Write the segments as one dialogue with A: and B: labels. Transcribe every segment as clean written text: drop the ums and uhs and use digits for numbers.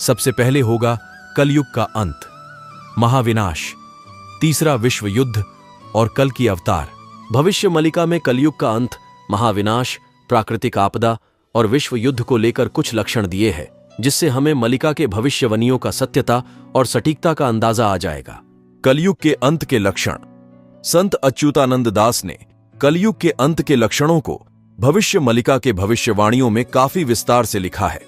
A: सबसे पहले होगा कलयुग का अंत, महाविनाश, तीसरा विश्व युद्ध और कल की अवतार। भविष्य मलिका में कलयुग का अंत, महाविनाश, प्राकृतिक आपदा और विश्व युद्ध को लेकर कुछ लक्षण दिए हैं, जिससे हमें मलिका के भविष्यवाणियों का सत्यता और सटीकता का अंदाजा आ जाएगा। कलयुग के अंत के लक्षण। संत अच्युतानंद दास ने कलयुग के अंत के लक्षणों को भविष्य मलिका के भविष्यवाणियों में काफी विस्तार से लिखा है,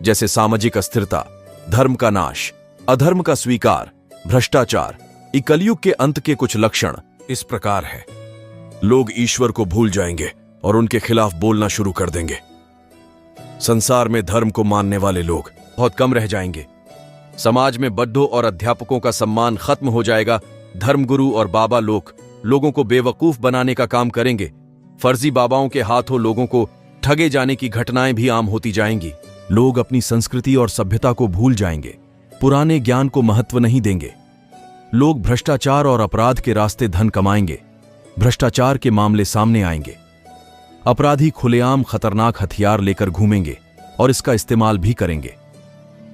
A: जैसे सामाजिक अस्थिरता, धर्म का नाश, अधर्म का स्वीकार, भ्रष्टाचार। कलयुग के अंत के कुछ लक्षण इस प्रकार है। लोग ईश्वर को भूल जाएंगे और उनके खिलाफ बोलना शुरू कर देंगे। संसार में धर्म को मानने वाले लोग बहुत कम रह जाएंगे। समाज में बड्ढों और अध्यापकों का सम्मान खत्म हो जाएगा। धर्मगुरु और बाबा लोग लोगों को बेवकूफ बनाने का काम करेंगे। फर्जी बाबाओं के हाथों लोगों को ठगे जाने की घटनाएं भी आम होती जाएंगी। लोग अपनी संस्कृति और सभ्यता को भूल जाएंगे, पुराने ज्ञान को महत्व नहीं देंगे। लोग भ्रष्टाचार और अपराध के रास्ते धन कमाएंगे। भ्रष्टाचार के मामले सामने आएंगे। अपराधी खुलेआम खतरनाक हथियार लेकर घूमेंगे और इसका इस्तेमाल भी करेंगे।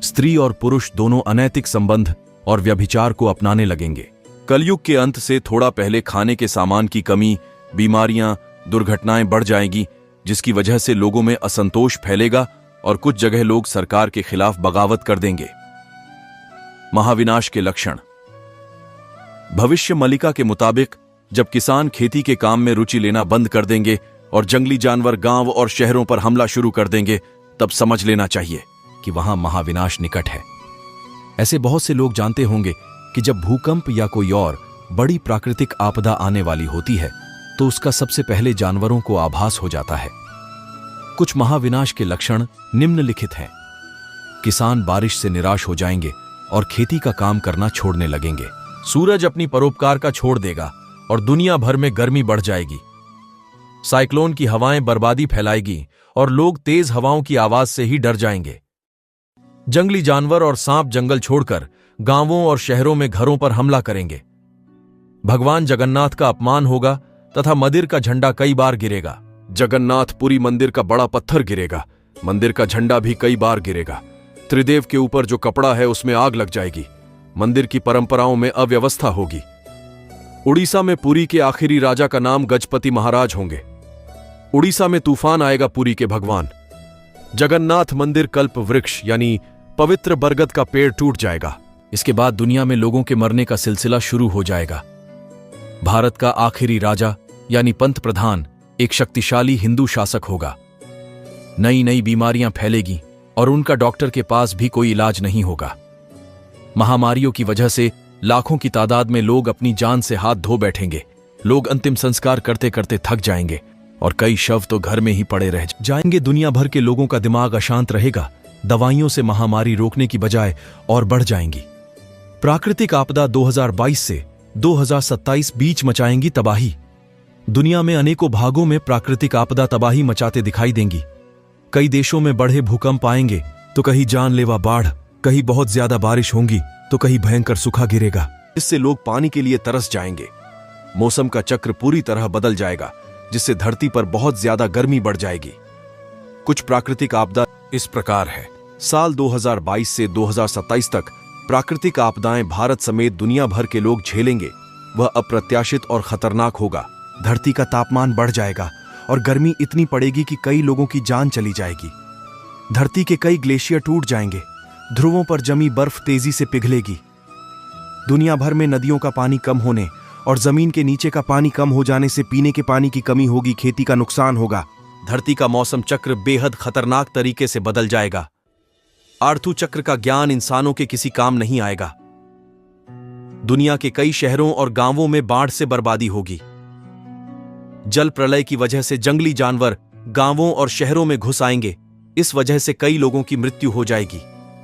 A: स्त्री और पुरुष दोनों अनैतिक संबंध और व्यभिचार को अपनाने लगेंगे। कलयुग के अंत से थोड़ा पहले खाने के सामान की कमी, बीमारियां, दुर्घटनाएं बढ़ जाएंगी, जिसकी वजह से लोगों में असंतोष फैलेगा और कुछ जगह लोग सरकार के खिलाफ बगावत कर देंगे। महाविनाश के लक्षण। भविष्य मलिका के मुताबिक जब किसान खेती के काम में रुचि लेना बंद कर देंगे और जंगली जानवर गांव और शहरों पर हमला शुरू कर देंगे, तब समझ लेना चाहिए कि वहां महाविनाश निकट है। ऐसे बहुत से लोग जानते होंगे कि जब भूकंप या कोई और बड़ी प्राकृतिक आपदा आने वाली होती है तो उसका सबसे पहले जानवरों को आभास हो जाता है। कुछ महाविनाश के लक्षण निम्नलिखित हैं। किसान बारिश से निराश हो जाएंगे और खेती का काम करना छोड़ने लगेंगे। सूरज अपनी परोपकार का छोड़ देगा और दुनिया भर में गर्मी बढ़ जाएगी। साइक्लोन की हवाएं बर्बादी फैलाएगी और लोग तेज हवाओं की आवाज से ही डर जाएंगे। जंगली जानवर और सांप जंगल छोड़कर गांवों और शहरों में घरों पर हमला करेंगे। भगवान जगन्नाथ का अपमान होगा तथा मंदिर का झंडा कई बार गिरेगा। जगन्नाथपुरी मंदिर का बड़ा पत्थर गिरेगा। मंदिर का झंडा भी कई बार गिरेगा। त्रिदेव के ऊपर जो कपड़ा है उसमें आग लग जाएगी। मंदिर की परंपराओं में अव्यवस्था होगी। उड़ीसा में पुरी के आखिरी राजा का नाम गजपति महाराज होंगे। उड़ीसा में तूफान आएगा पुरी के भगवान। जगन्नाथ मंदिर कल्प वृक्ष यानी पवित्र बरगद का पेड़ टूट जाएगा। इसके बाद दुनिया में लोगों के मरने का सिलसिला शुरू हो जाएगा। भारत का आखिरी राजा यानी पंत प्रधान एक शक्तिशाली हिंदू शासक होगा। नई नई बीमारियां फैलेगी और उनका डॉक्टर के पास भी कोई इलाज नहीं होगा। महामारियों की वजह से लाखों की तादाद में लोग अपनी जान से हाथ धो बैठेंगे। लोग अंतिम संस्कार करते करते थक जाएंगे और कई शव तो घर में ही पड़े रह जाएंगे। दुनिया भर के लोगों का दिमाग अशांत रहेगा। दवाइयों से महामारी रोकने की बजाय और बढ़ जाएंगी। प्राकृतिक आपदा 2022 से 2027 बीच मचाएंगी तबाही। दुनिया में अनेकों भागों में प्राकृतिक आपदा तबाही मचाते दिखाई देंगी। कई देशों में बढ़े भूकंप आएंगे तो कहीं जानलेवा बाढ़, कहीं बहुत ज्यादा बारिश होंगी तो कहीं भयंकर सूखा गिरेगा। इससे लोग पानी के लिए तरस जाएंगे। मौसम का चक्र पूरी तरह बदल जाएगा, जिससे धरती पर बहुत ज्यादा गर्मी बढ़ जाएगी। कुछ प्राकृतिक आपदा इस प्रकार है। साल 2022 से 2027 तक प्राकृतिक आपदाएं भारत समेत दुनिया भर के लोग झेलेंगे। वह अप्रत्याशित और खतरनाक होगा। धरती का तापमान बढ़ जाएगा और गर्मी इतनी पड़ेगी कि कई लोगों की जान चली जाएगी। धरती के कई ग्लेशियर टूट जाएंगे। ध्रुवों पर जमी बर्फ तेजी से पिघलेगी। दुनिया भर में नदियों का पानी कम होने और जमीन के नीचे का पानी कम हो जाने से पीने के पानी की कमी होगी। खेती का नुकसान होगा। धरती का मौसम चक्र बेहद खतरनाक तरीके से बदल जाएगा। आर्थू चक्र का ज्ञान इंसानों के किसी काम नहीं आएगा। दुनिया के कई शहरों और गांवों में बाढ़ से बर्बादी होगी। जल प्रलय की वजह से जंगली जानवर गांवों और शहरों में घुस आएंगे। इस वजह से कई लोगों की मृत्यु हो जाएगी।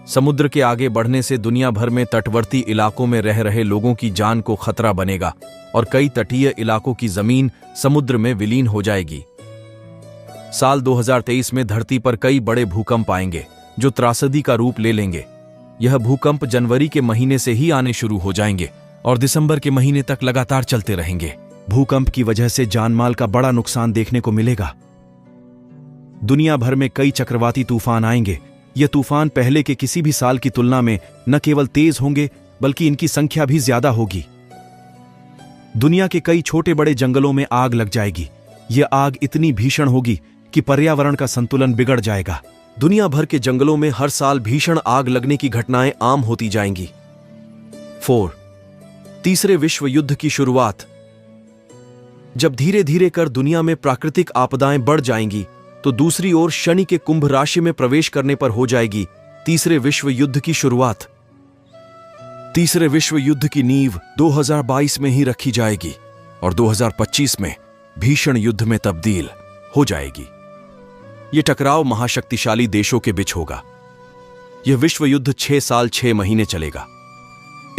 A: समुद्र के आगे बढ़ने से दुनिया भर में तटवर्ती इलाकों में रह रहे लोगों की जान को खतरा बनेगा और कई तटीय इलाकों की जमीन समुद्र में विलीन हो जाएगी। साल 2023 में धरती पर कई बड़े भूकंप आएंगे जो त्रासदी का रूप ले लेंगे। यह भूकंप जनवरी के महीने से ही आने शुरू हो जाएंगे और दिसंबर के महीने तक लगातार चलते रहेंगे। भूकंप की वजह से जानमाल का बड़ा नुकसान देखने को मिलेगा। दुनिया भर में कई चक्रवाती तूफान आएंगे
B: ये तूफान पहले के किसी भी साल की तुलना में न केवल तेज होंगे बल्कि इनकी संख्या भी ज्यादा होगी। दुनिया के कई छोटे बड़े जंगलों में आग लग जाएगी। यह आग इतनी भीषण होगी कि पर्यावरण का संतुलन बिगड़ जाएगा।
A: दुनिया भर के जंगलों में हर साल भीषण आग लगने की घटनाएं आम होती जाएंगी। 4. तीसरे विश्व युद्ध की शुरुआत। जब धीरे धीरे कर दुनिया में प्राकृतिक आपदाएं बढ़ जाएंगी तो दूसरी ओर शनि के कुंभ राशि में प्रवेश करने पर हो जाएगी तीसरे विश्व युद्ध की शुरुआत। तीसरे विश्व युद्ध की नींव 2022 में ही रखी जाएगी और 2025 में भीषण युद्ध में तब्दील हो जाएगी। यह टकराव महाशक्तिशाली देशों के बीच होगा। यह विश्व युद्ध 6 साल 6 महीने चलेगा।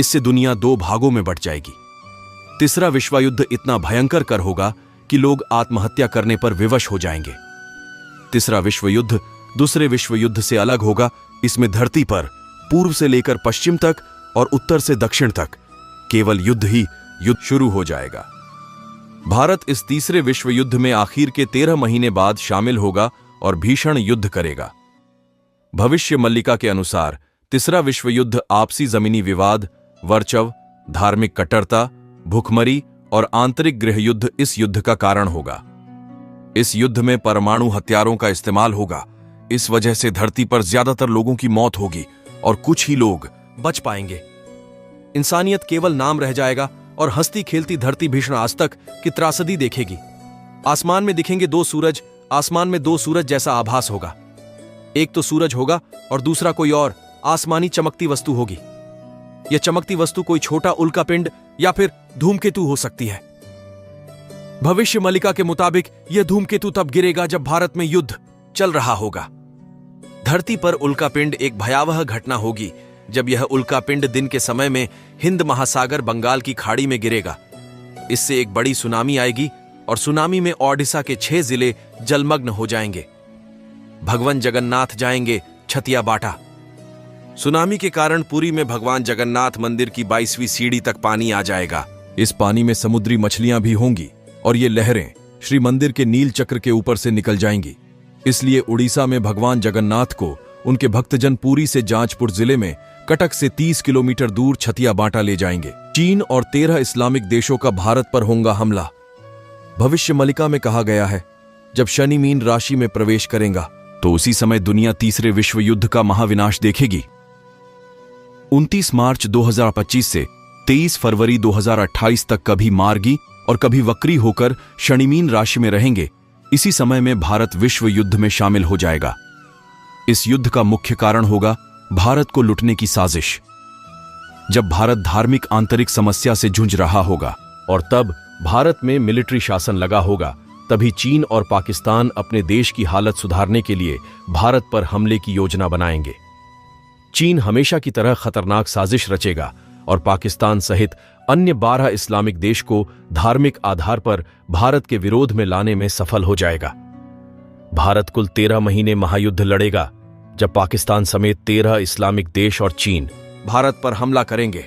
A: इससे दुनिया 2 भागों में बंट जाएगी। तीसरा विश्व युद्ध इतना भयंकर कर होगा कि लोग आत्महत्या करने पर विवश हो जाएंगे। तीसरा विश्व युद्ध दूसरे विश्व युद्ध से अलग होगा। इसमें धरती पर पूर्व से लेकर पश्चिम तक और उत्तर से दक्षिण तक केवल युद्ध ही युद्ध शुरू हो जाएगा। भारत इस तीसरे विश्व युद्ध में आखिर के 13 महीने बाद शामिल होगा और भीषण युद्ध करेगा। भविष्य मल्लिका के अनुसार तीसरा विश्व युद्ध आपसी जमीनी विवाद, वर्चस्व, धार्मिक कट्टरता, भूखमरी और आंतरिक गृह युद्ध इस युद्ध का कारण होगा। इस युद्ध में परमाणु हथियारों का इस्तेमाल होगा। इस वजह से धरती पर ज्यादातर लोगों की मौत होगी और कुछ ही लोग बच पाएंगे। इंसानियत केवल नाम रह जाएगा और हंसती खेलती धरती भीषण आज तक की त्रासदी देखेगी। आसमान में दिखेंगे 2 सूरज। आसमान में 2 सूरज जैसा आभास होगा। एक तो सूरज होगा और दूसरा कोई और आसमानी चमकती वस्तु होगी। यह चमकती वस्तु कोई छोटा उल्कापिंड या फिर धूमकेतु हो सकती है। भविष्य मल्लिका के मुताबिक यह धूमकेतु तब गिरेगा जब भारत में युद्ध चल रहा होगा। धरती पर उल्कापिंड एक भयावह घटना होगी जब यह उल्कापिंड दिन के समय में हिंद महासागर बंगाल की खाड़ी में गिरेगा। इससे एक बड़ी सुनामी आएगी और सुनामी में ओडिशा के 6 जिले जलमग्न हो जाएंगे। भगवान जगन्नाथ जाएंगे छतिया बाटा। सुनामी के कारण पुरी में भगवान जगन्नाथ मंदिर की 22वीं सीढ़ी तक पानी आ जाएगा। इस पानी में समुद्री मछलियां भी होंगी और ये लहरें श्री मंदिर के नील चक्र के ऊपर से निकल जाएंगी। इसलिए उड़ीसा में भगवान जगन्नाथ को उनके भक्तजन पुरी से जाजपुर जिले में कटक से 30 किलोमीटर दूर छतिया बाटा ले जाएंगे। चीन और 13 इस्लामिक देशों का भारत पर होगा हमला। भविष्य मल्लिका में कहा गया है जब शनि मीन राशि में प्रवेश करेगा तो उसी समय दुनिया तीसरे विश्व युद्ध का महाविनाश देखेगी। 29 मार्च 2025 से 23 फरवरी 2028 तक कभी मार्गी और कभी वक्री होकर शनि मीन राशि में रहेंगे। इसी समय में भारत विश्व युद्ध में शामिल हो जाएगा। इस युद्ध का मुख्य कारण होगा भारत को लुटने की साजिश। जब भारत धार्मिक आंतरिक समस्या से जूझ रहा होगा और तब भारत में मिलिट्री शासन लगा होगा, तभी चीन और पाकिस्तान अपने देश की हालत सुधारने के लिए भारत पर हमले की योजना बनाएंगे। चीन हमेशा की तरह खतरनाक साजिश रचेगा और पाकिस्तान सहित अन्य 12 इस्लामिक देश को धार्मिक आधार पर भारत के विरोध में लाने में सफल हो जाएगा। भारत कुल 13 महीने महायुद्ध लड़ेगा जब पाकिस्तान समेत 13 इस्लामिक देश और चीन भारत पर हमला करेंगे।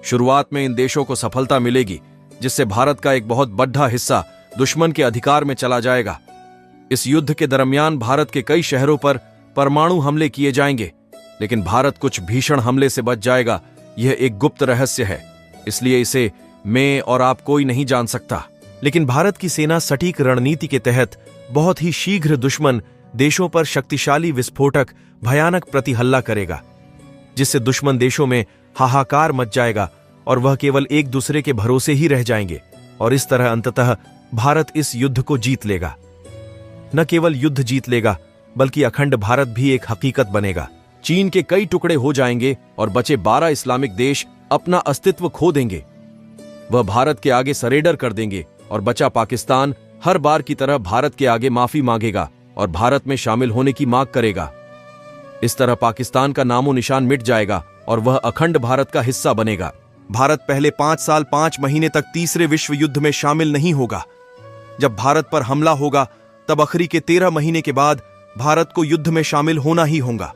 A: शुरुआत में इन देशों को सफलता मिलेगी जिससे भारत का एक बहुत बड़ा हिस्सा दुश्मन के अधिकार में चला जाएगा। इस युद्ध के दरमियान भारत के कई शहरों पर परमाणु हमले किए जाएंगे, लेकिन भारत कुछ भीषण हमले से बच जाएगा। यह एक गुप्त रहस्य है, इसलिए इसे मैं और आप कोई नहीं जान सकता। लेकिन भारत की सेना सटीक रणनीति के तहत बहुत ही शीघ्र दुश्मन देशों पर शक्तिशाली विस्फोटक भयानक प्रतिहल्ला करेगा, जिससे दुश्मन देशों में हाहाकार मच जाएगा और वह केवल एक दूसरे के भरोसे ही रह जाएंगे। और इस तरह अंततः भारत इस युद्ध को जीत लेगा। न केवल युद्ध जीत लेगा बल्कि अखंड भारत भी एक हकीकत बनेगा। चीन के कई टुकड़े हो जाएंगे और बचे 12 इस्लामिक देश अपना अस्तित्व खो देंगे। वह भारत के आगे सरेंडर कर देंगे और बचा पाकिस्तान हर बार की तरह भारत के आगे माफी मांगेगा और भारत में शामिल होने की मांग करेगा। इस तरह पाकिस्तान का नामो निशान मिट जाएगा और वह अखंड भारत का हिस्सा बनेगा। भारत पहले 5 साल 5 महीने तक तीसरे विश्व युद्ध में शामिल नहीं होगा। जब भारत पर हमला होगा तब आखिरी के 13 महीने के बाद भारत को युद्ध में शामिल होना ही होगा।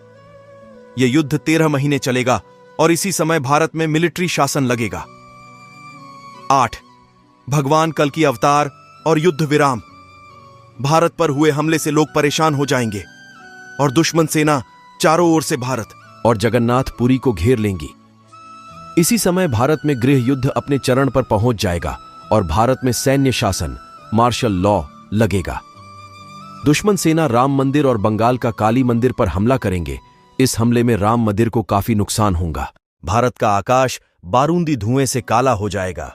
A: यह युद्ध 13 महीने चलेगा और इसी समय भारत में मिलिट्री शासन लगेगा। 8. भगवान कल की अवतार और युद्ध विराम। भारत पर हुए हमले से लोग परेशान हो जाएंगे और दुश्मन सेना
B: चारों ओर से भारत
A: और जगन्नाथपुरी को घेर लेंगी। इसी समय भारत में गृह युद्ध अपने चरण पर पहुंच जाएगा और भारत में सैन्य शासन मार्शल लॉ लगेगा। दुश्मन सेना राम मंदिर और बंगाल का काली मंदिर पर हमला करेंगे। इस हमले में राम मंदिर को काफी नुकसान होगा।
B: भारत का आकाश बारूदी धुएं से काला हो जाएगा।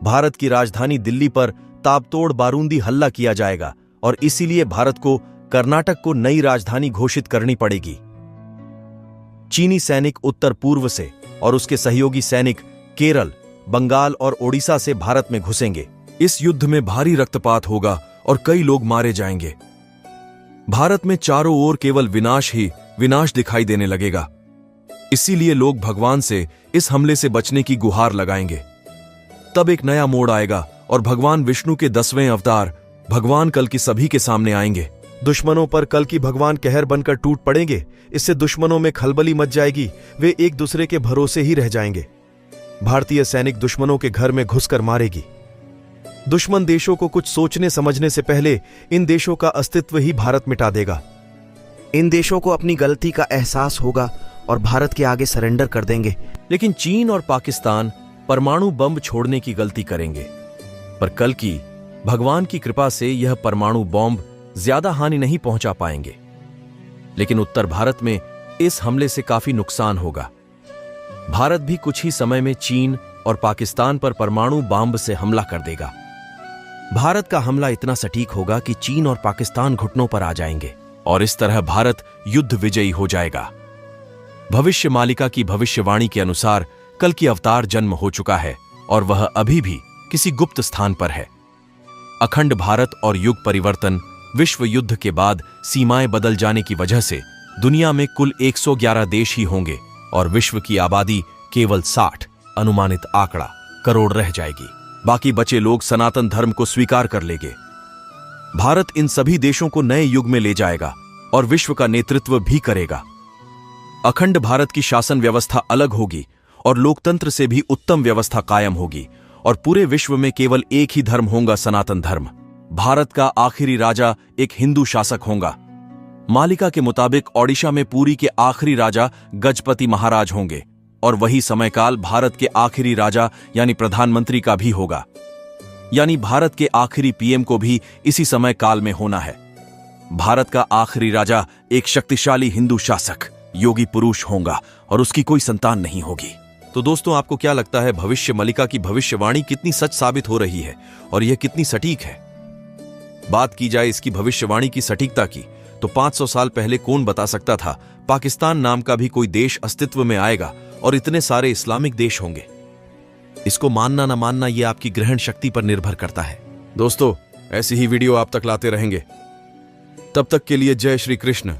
B: भारत की राजधानी दिल्ली पर ताबतोड़ बारूदी हल्ला किया जाएगा और इसीलिए भारत को कर्नाटक को नई राजधानी घोषित करनी पड़ेगी। चीनी सैनिक उत्तर पूर्व से और उसके सहयोगी सैनिक केरल, बंगाल और ओडिशा से भारत में घुसेंगे।
A: इस युद्ध में भारी रक्तपात होगा और कई लोग मारे जाएंगे। भारत में चारों ओर केवल विनाश ही विनाश दिखाई देने लगेगा। इसीलिए लोग भगवान से इस हमले से बचने की गुहार लगाएंगे। तब एक नया मोड़ आएगा और भगवान विष्णु के 10वें अवतार भगवान कल्कि सभी के सामने आएंगे।
B: दुश्मनों पर कल्कि भगवान कहर बनकर टूट पड़ेंगे। इससे दुश्मनों में खलबली मच जाएगी। वे एक दूसरे के भरोसे ही रह जाएंगे। भारतीय सैनिक दुश्मनों के घर में घुसकर मारेगी। दुश्मन देशों को कुछ सोचने समझने से पहले इन देशों का अस्तित्व ही भारत मिटा देगा।
C: इन देशों को अपनी गलती का एहसास होगा और भारत के आगे सरेंडर कर देंगे।
A: लेकिन चीन और पाकिस्तान परमाणु बम छोड़ने की गलती करेंगे, पर कल्कि भगवान की कृपा से यह परमाणु बॉम्ब ज्यादा हानि नहीं पहुंचा पाएंगे। लेकिन उत्तर भारत में इस हमले से काफी नुकसान होगा। भारत भी कुछ ही समय में चीन और पाकिस्तान पर परमाणु बम से हमला कर देगा। भारत का हमला इतना सटीक होगा कि चीन और पाकिस्तान घुटनों पर आ जाएंगे और इस तरह भारत युद्ध विजयी हो जाएगा। भविष्य मालिका की भविष्यवाणी के अनुसार कल्कि अवतार जन्म हो चुका है और वह अभी भी किसी गुप्त स्थान पर है। अखंड भारत और युग परिवर्तन, विश्व युद्ध के बाद सीमाएं बदल जाने की वजह से दुनिया में कुल 111 देश ही होंगे और विश्व की आबादी केवल 60 अनुमानित आंकड़ा करोड़ रह जाएगी। बाकी बचे लोग सनातन धर्म को स्वीकार कर लेंगे। भारत इन सभी देशों को नए युग में ले जाएगा और विश्व का नेतृत्व भी करेगा। अखंड भारत की शासन व्यवस्था अलग होगी और लोकतंत्र से भी उत्तम व्यवस्था कायम होगी और पूरे विश्व में केवल एक ही धर्म होगा, सनातन धर्म। भारत का आखिरी राजा एक हिंदू शासक होगा। मालिका के मुताबिक ओडिशा में पुरी के आखिरी राजा गजपति महाराज होंगे और वही समयकाल भारत के आखिरी राजा यानी प्रधानमंत्री का भी होगा। यानी भारत के आखिरी पीएम को भी इसी समय काल में होना है। भारत का आखिरी राजा एक शक्तिशाली हिंदू शासक योगी पुरुष होगा और उसकी कोई संतान नहीं होगी। तो दोस्तों, आपको क्या लगता है, भविष्य मलिका की भविष्यवाणी कितनी सच साबित हो रही है और यह कितनी सटीक है? बात की जाए इसकी भविष्यवाणी की सटीकता की, तो 500 साल पहले कौन बता सकता था पाकिस्तान नाम का भी कोई देश अस्तित्व में आएगा और इतने सारे इस्लामिक देश होंगे। इसको मानना ना मानना यह आपकी ग्रहण शक्ति पर निर्भर करता है। दोस्तों, ऐसी ही वीडियो आप तक लाते रहेंगे। तब तक के लिए जय श्री कृष्ण।